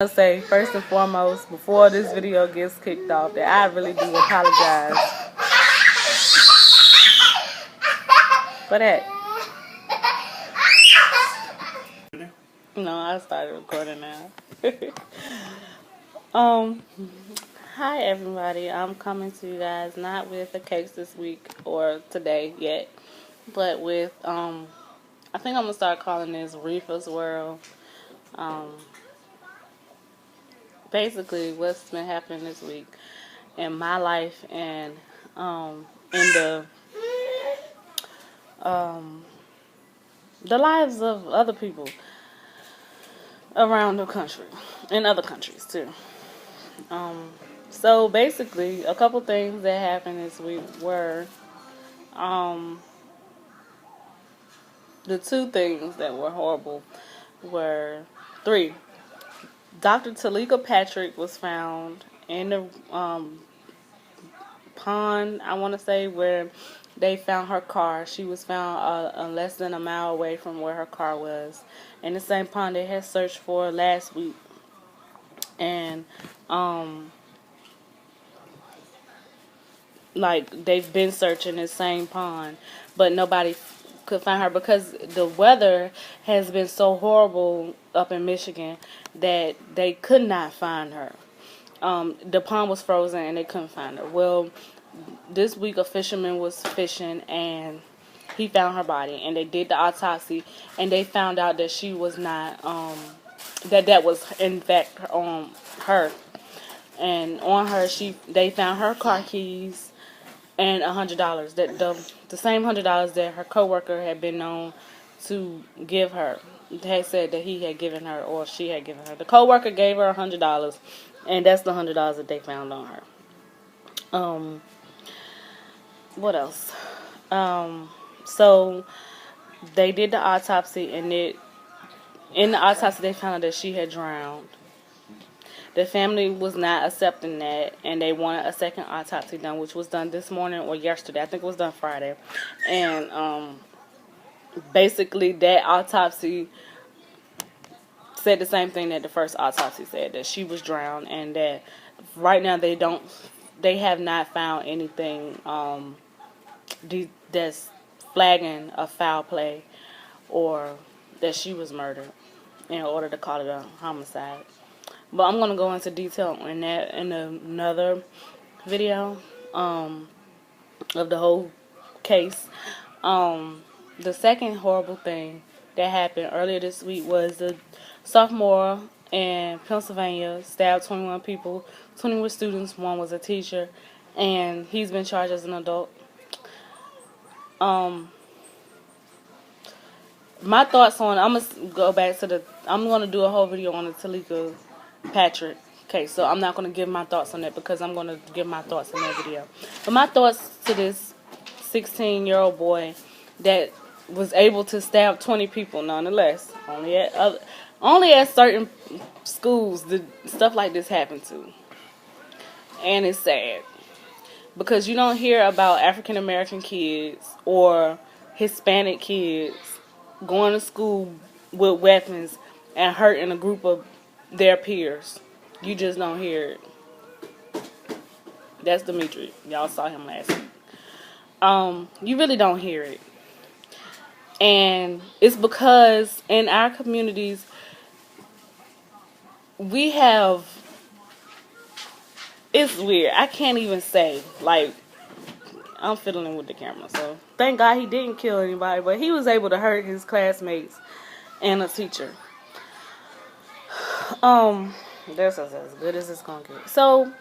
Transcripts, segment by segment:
To say first and foremost, before this video gets kicked off, that I really do apologize for that. No, I started recording now. Hi everybody. I'm coming to you guys not with a case this week or today yet, but with I think I'm gonna start calling this Reefa's World. Basically what's been happening this week in my life and in the lives of other people around the country, in other countries too. So basically, a couple things that happened this week were the two things that were horrible were three. Dr.Teleka Patrick was found in the pond, I want to say, where they found her car. She was found less than a mile away from where her car was, in the same pond they had searched for last week. And like they've been searching this same pond, but nobody could find her because the weather has been so horrible up in Michigan that they could not find her. The pond was frozen and they couldn't find her. Well, this week a fisherman was fishing and he found her body, and they did the autopsy and they found out that she was not that was in fact her. And on her, they found her car keys and $100. That the same $100 that her coworker had been known to give her. Had said that he had given her, or she had given her. The coworker gave her $100, and that's the $100 that they found on her. What else? So they did the autopsy, and in the autopsy they found out that she had drowned. The family was not accepting that, and they wanted a second autopsy done, which was done this morning or yesterday. I think it was done Friday. And basically that autopsy said the same thing that the first autopsy said, that she was drowned, and that right now they have not found anything that's flagging a foul play or that she was murdered in order to call it a homicide. But I'm going to go into detail on that in another video of the whole case. The second horrible thing that happened earlier this week was the sophomore in Pennsylvania stabbed 21 people, 20 were students, one was a teacher, and he's been charged as an adult. My thoughts on, I'm going to do a whole video on the Teleka Patrick case, so I'm not going to give my thoughts on that because I'm going to give my thoughts in that video. But my thoughts to this 16-year-old boy that was able to stab 20 people, nonetheless, only at certain schools did stuff like this happen to. And it's sad because you don't hear about African American kids or Hispanic kids going to school with weapons and hurting a group of their peers. You just don't hear it. That's Dimitri. Y'all saw him last week. You really don't hear it. And it's because in our communities we have, it's weird. I can't even say, like, I'm fiddling with the camera, so thank God he didn't kill anybody, but he was able to hurt his classmates and a teacher. That's as good as it's gonna get. So,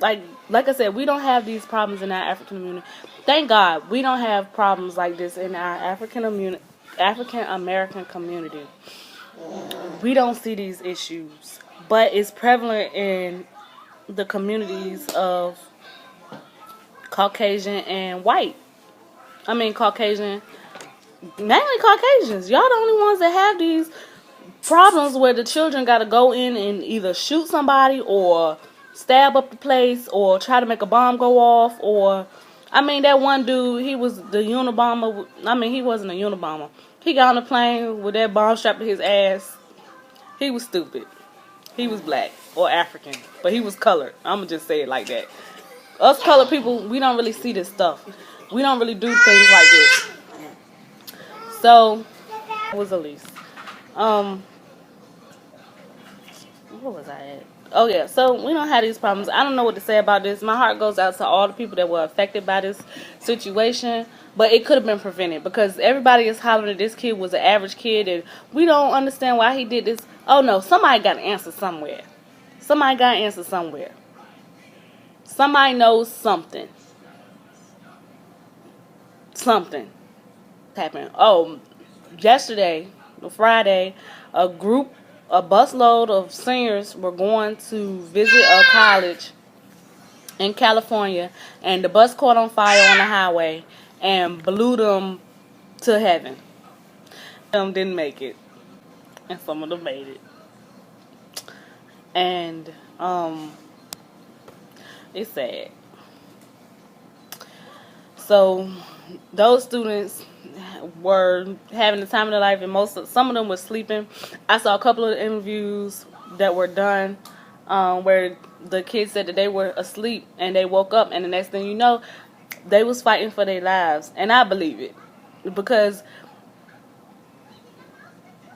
like I said, we don't have these problems in our African community. Thank God we don't have problems like this in our African American community. We don't see these issues, but it's prevalent in the communities of Caucasian and white. Caucasian, mainly Caucasians. Y'all the only ones that have these problems where the children got to go in and either shoot somebody or stab up the place or try to make a bomb go off. Or, that one dude, he was the Unabomber. He wasn't a Unabomber. He got on the plane with that bomb strapped to his ass. He was stupid. He was black or African, but he was colored. I'm gonna just say it like that. Us colored people, we don't really see this stuff. We don't really do things like this. So, it was Elise. Um, What was I at? Oh yeah, so we don't have these problems. I don't know what to say about this. My heart goes out to all the people that were affected by this situation, but it could have been prevented because everybody is hollering that this kid was an average kid, and we don't understand why he did this. Oh no, somebody got an answer somewhere. Somebody got an answer somewhere. Somebody knows something. Something happened. Oh, yesterday, Friday, a busload of seniors were going to visit a college in California, and the bus caught on fire on the highway and blew them to heaven. Some didn't make it, and some of them made it. And it's sad. So those students were having the time of their life, and some of them were sleeping. I saw a couple of interviews that were done where the kids said that they were asleep and they woke up, and the next thing you know, they was fighting for their lives. And I believe it, because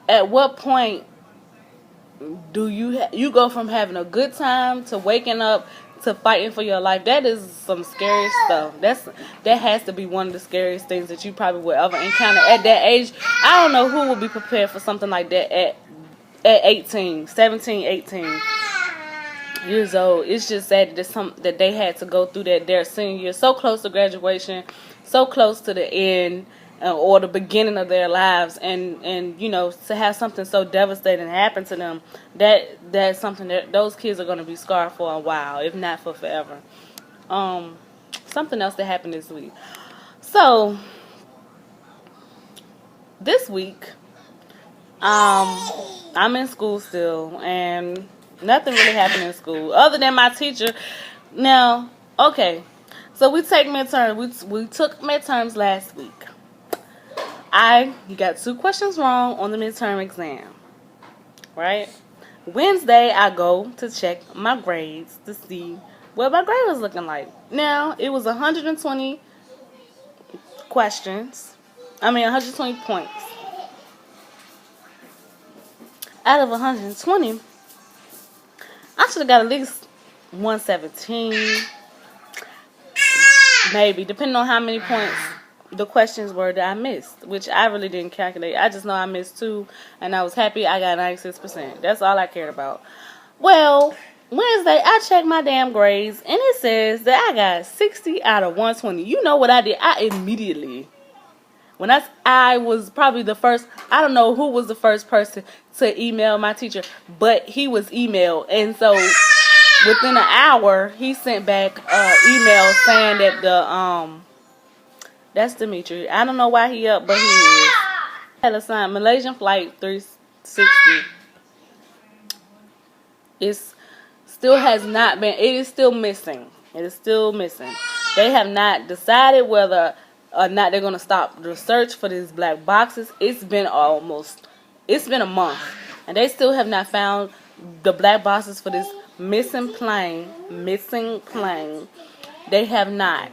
at what point do you go from having a good time to waking up to fighting for your life? That is some scary stuff. That has to be one of the scariest things that you probably will ever encounter at that age. I don't know who would be prepared for something like that at 18, 17, 18 years old. It's just sad that they had to go through that their senior year, so close to graduation, so close to the end or the beginning of their lives, and to have something so devastating happen to them. That's something that those kids are going to be scarred for a while, if not for forever. Something else that happened this week. So this week, I'm in school still, and nothing really happened in school other than my teacher. Now, okay, so we take midterms. We took midterms last week. I got 2 questions wrong on the midterm exam, right? Wednesday, I go to check my grades to see what my grade was looking like. Now, it was 120 questions. 120 points. Out of 120, I should have got at least 117, maybe, depending on how many points the questions were that I missed, which I really didn't calculate. I just know I missed 2, and I was happy I got 96%. That's all I cared about. Well, Wednesday, I checked my damn grades, and it says that I got 60 out of 120. You know what I did? I immediately, I was probably the first, I don't know who was the first person to email my teacher, but he was emailed, and so within an hour, he sent back an email saying that that's Dimitri. I don't know why he up, but he is. Had assigned Malaysian flight 360. It is still missing. It is still missing. They have not decided whether or not they're going to stop the search for these black boxes. It's been a month, and they still have not found the black boxes for this missing plane. They have not.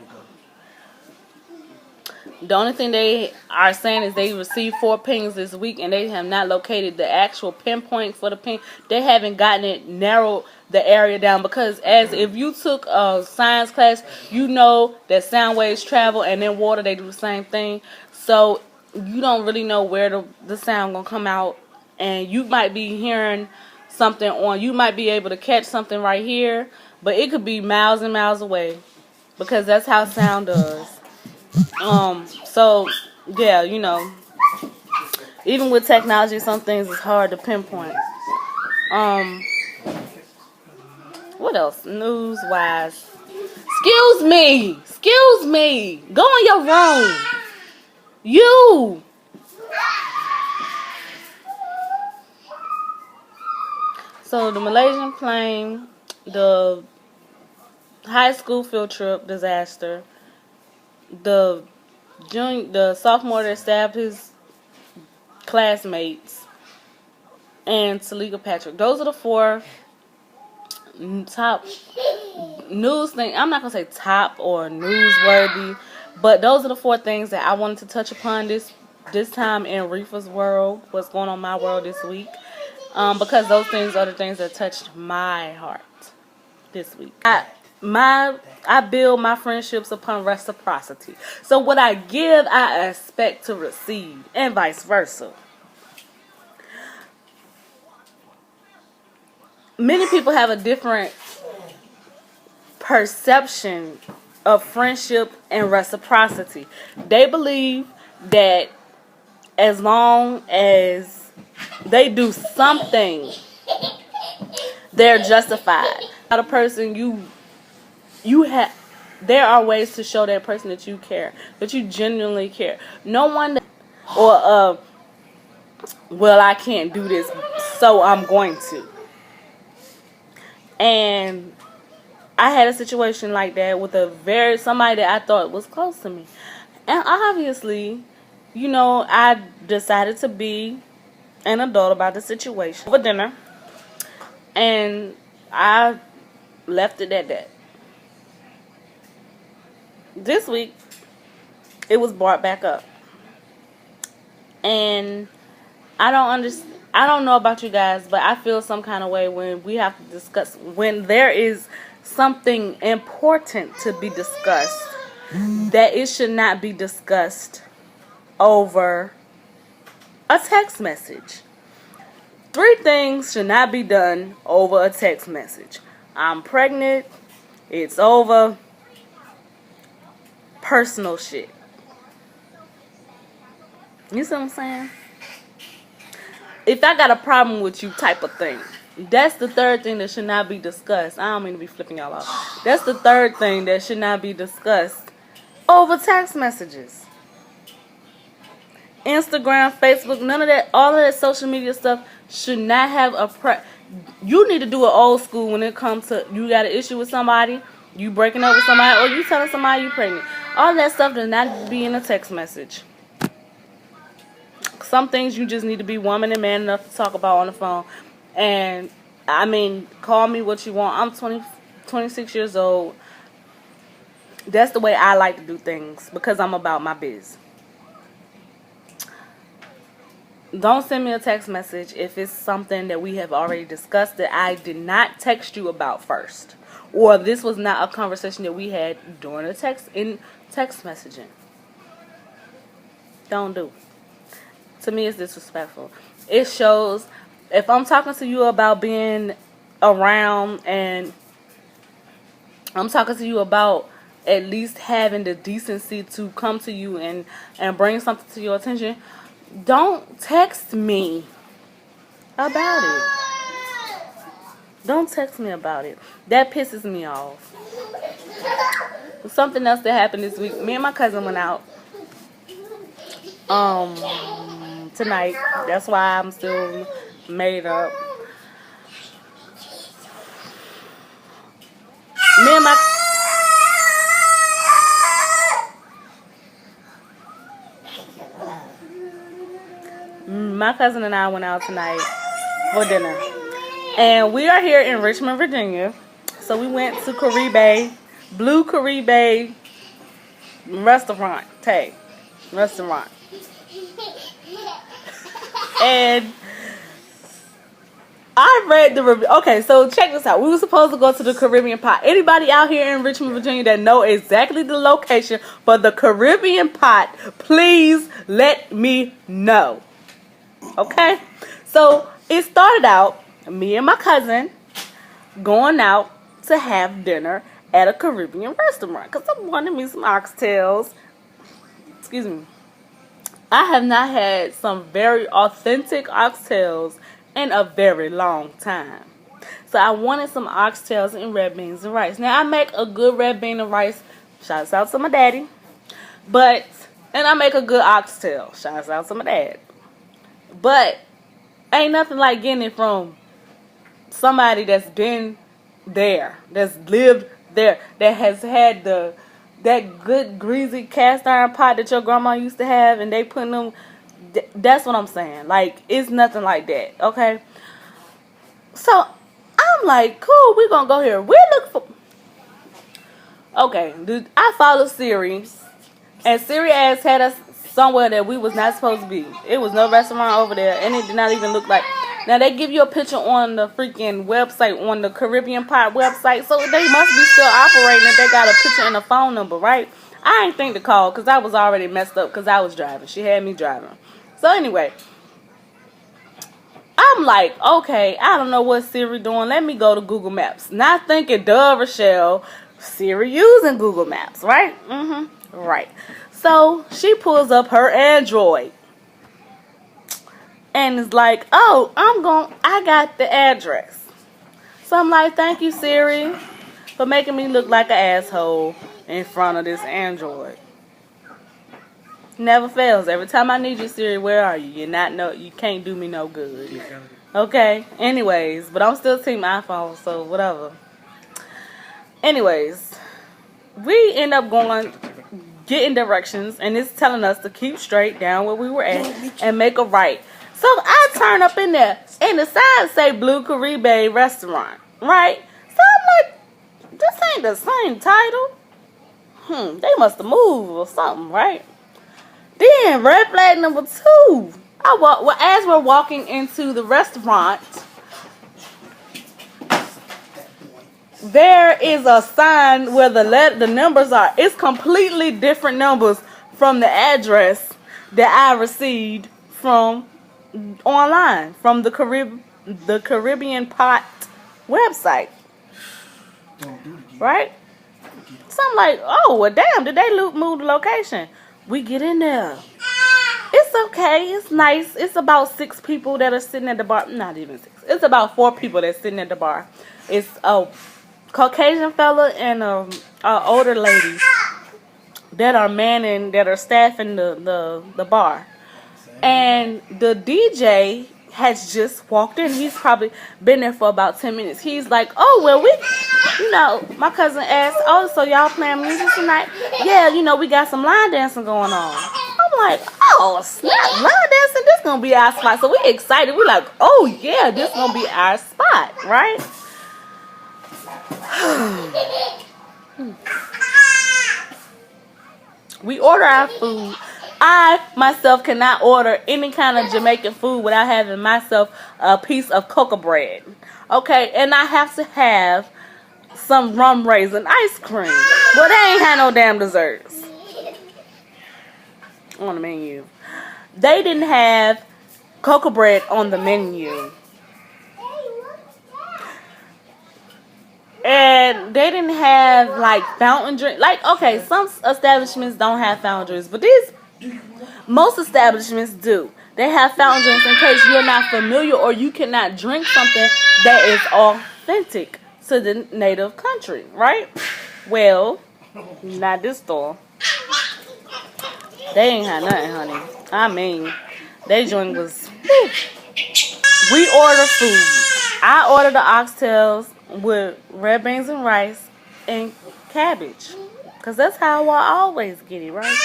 The only thing they are saying is they received 4 pings this week, and they have not located the actual pinpoint for the ping. They haven't gotten it narrowed the area down, because as if you took a science class, you know that sound waves travel, and in water they do the same thing. So you don't really know where the sound gonna come out, and you might be hearing something you might be able to catch something right here, but it could be miles and miles away, because that's how sound does. So yeah, even with technology, some things is hard to pinpoint. What else? News wise. Excuse me. Go in your room. You. So the Malaysian plane, the high school field trip disaster, the sophomore that stabbed his classmates, and Teleka Patrick. Those are the 4 top news things. I'm not gonna say top or newsworthy, but those are the 4 things that I wanted to touch upon this time in Reefa's world. What's going on in my world this week? Because those things are the things that touched my heart this week. I build my friendships upon reciprocity. So what I give, I expect to receive, and vice versa. Many people have a different perception of friendship and reciprocity. They believe that as long as they do something, they're justified. Not a person you have. There are ways to show that person that you care, that you genuinely care. No one or well, I can't do this, so I'm going to. And I had a situation like that with somebody that I thought was close to me. And obviously, I decided to be an adult about the situation for dinner. And I left it at that. This week, it was brought back up. And I don't know about you guys, but I feel some kind of way when we have to discuss, when there is something important to be discussed, that it should not be discussed over a text message. 3 things should not be done over a text message. I'm pregnant. It's over. Personal shit. You see what I'm saying? If I got a problem with you type of thing. That's the 3rd thing that should not be discussed. I don't mean to be flipping y'all off. That's the 3rd thing that should not be discussed over text messages. Instagram, Facebook, none of that, all of that social media stuff should not have you need to do it old school when it comes to, you got an issue with somebody, you breaking up with somebody, or you telling somebody you pregnant. All that stuff does not be in a text message. Some things you just need to be woman and man enough to talk about on the phone. And, I mean, call me what you want. I'm 26 years old. That's the way I like to do things because I'm about my biz. Don't send me a text message if it's something that we have already discussed that I did not text you about first. Or this was not a conversation that we had during text messaging. Don't do. To me, it's disrespectful. It shows, if I'm talking to you about being around and I'm talking to you about at least having the decency to come to you and bring something to your attention, don't text me about it. Don't text me about it. That pisses me off. Something else that happened this week. Me and my cousin went out tonight. That's why I'm still made up. Me and my cousin and I went out tonight for dinner. And we are here in Richmond, Virginia. So we went to Blue Caribe restaurant. And I read the review. Okay, so check this out. We were supposed to go to the Caribbean Pot. Anybody out here in Richmond, Virginia that know exactly the location for the Caribbean Pot, please let me know. Okay? So it started out, me and my cousin going out to have dinner at a Caribbean restaurant. Because I wanted me some oxtails. Excuse me. I have not had some very authentic oxtails in a very long time. So I wanted some oxtails and red beans and rice. Now I make a good red bean and rice. Shouts out to my daddy. And I make a good oxtail. Shouts out to my dad. But ain't nothing like getting it from somebody that's been there, that's lived there, that has had that good greasy cast iron pot that your grandma used to have, and they putting them. That's what I'm saying. Like, it's nothing like that, okay? So I'm like, cool, we gonna go here. We look for. Okay, dude, I follow Siri, and Siri ass had us somewhere that we was not supposed to be. It was no restaurant over there, and it did not even look like. Now they give you a picture on the freaking website, on the Caribbean Pot website, so they must be still operating. If they got a picture and a phone number, right? I ain't think to call because I was already messed up because I was driving. She had me driving. So anyway, I'm like, okay, I don't know what Siri doing. Let me go to Google Maps. Not thinking, duh, Rochelle, Siri using Google Maps, right? Right. So she pulls up her Android and is like, oh, I got the address. So I'm like, thank you, Siri, for making me look like an asshole in front of this Android. Never fails. Every time I need you, Siri, where are you? You can't do me no good. Okay. Anyways, but I'm still team iPhone, so whatever. Anyways, we end up getting directions, and it's telling us to keep straight down where we were at and make a right. So I turn up in there, and the sign say Blue Caribe Restaurant, right? So I'm like, this ain't the same title. They must have moved or something, right? Then red flag number 2. As we're walking into the restaurant, there is a sign where the numbers are. It's completely different numbers from the address that I received from online from the Caribbean Pot website, right? So I'm like, oh well, damn! Did they move the location? We get in there. It's okay. It's nice. It's about 6 people that are sitting at the bar. Not even 6. It's about 4 people that's sitting at the bar. It's a Caucasian fella and a older lady that are staffing the bar. And the DJ has just walked in. He's probably been there for about 10 minutes. He's like, oh, well, my cousin asked, oh, so y'all playing music tonight? Yeah, we got some line dancing going on. I'm like, oh, snap, line dancing? This going to be our spot. So we excited. We like, oh, yeah, this going to be our spot, right? We order our food. I myself cannot order any kind of Jamaican food without having myself a piece of cocoa bread. Okay, and I have to have some rum raisin ice cream. Well, they ain't had no damn desserts on the menu. They didn't have cocoa bread on the menu. And they didn't have like fountain drink. Like, okay, some establishments don't have fountain drinks, but most establishments do. They have fountain drinks in case you're not familiar or you cannot drink something that is authentic to the native country, right? Well, not this store. They ain't had nothing, honey. I mean, they drink was. Whew. We order food. I ordered the oxtails with red beans and rice and cabbage, because that's how I always get it, right?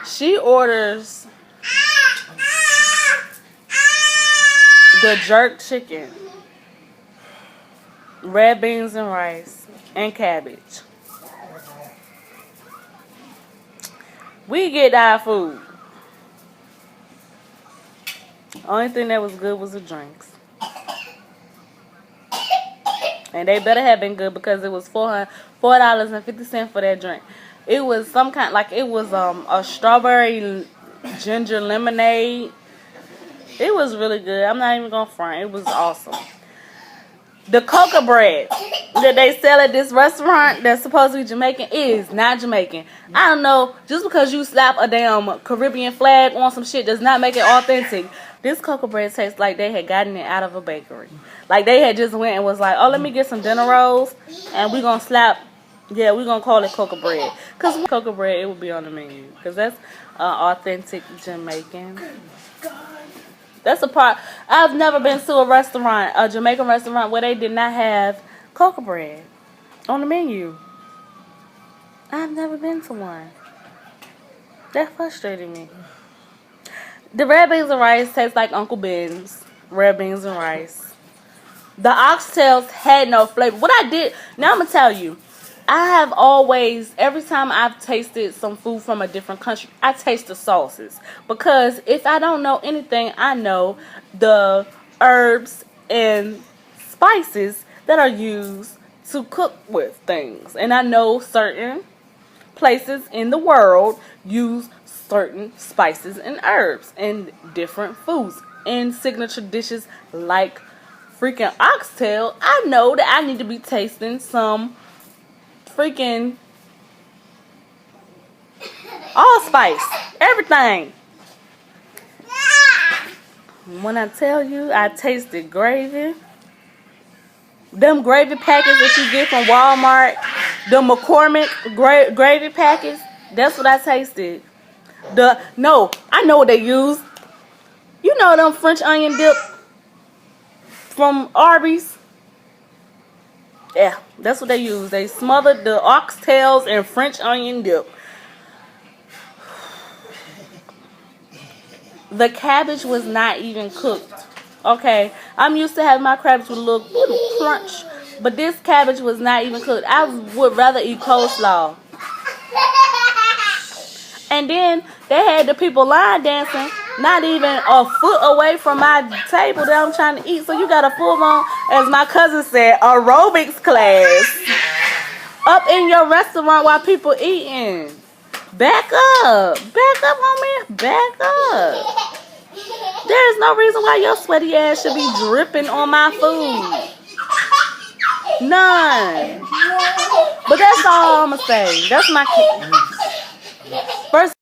She orders the jerk chicken, red beans and rice, and cabbage. We get our food. Only thing that was good was the drinks. And they better have been good because it was $4.50 for that drink. It was some kind, like it was a strawberry ginger lemonade. It was really good. I'm not even gonna front. It was awesome. The cocoa bread that they sell at this restaurant that's supposed to be Jamaican is not Jamaican. I don't know. Just because you slap a damn Caribbean flag on some shit does not make it authentic. This cocoa bread tastes like they had gotten it out of a bakery. Like they had just went and was like, oh, let me get some dinner rolls and we're going to we're going to call it cocoa bread. Because cocoa bread, it would be on the menu. Because that's authentic Jamaican. That's a part. I've never been to a Jamaican restaurant, where they did not have cocoa bread on the menu. I've never been to one. That frustrated me. The red beans and rice taste like Uncle Ben's. red beans and rice. The oxtails had no flavor. What I did, now I'm gonna tell you, I have always, every time I've tasted some food from a different country, I taste the sauces. Because if I don't know anything, I know the herbs and spices that are used to cook with things. And I know certain places in the world use certain spices and herbs in different foods. In signature dishes like freaking oxtail, I know that I need to be tasting some freaking allspice, everything. When I tell you I tasted gravy, them gravy packets that you get from Walmart, the McCormick gravy packets, that's what I tasted. I know what they use. You know them French onion dip from Arby's? Yeah, that's what they use. They smothered the oxtails in French onion dip. The cabbage was not even cooked. Okay, I'm used to having my cabbage with a little crunch, but this cabbage was not even cooked. I would rather eat coleslaw. And then they had the people line dancing, not even a foot away from my table that I'm trying to eat. So you got a full on, as my cousin said, aerobics class up in your restaurant while people eating. Back up, homie, back up. There is no reason why your sweaty ass should be dripping on my food. None. But that's all I'm gonna say. That's my first.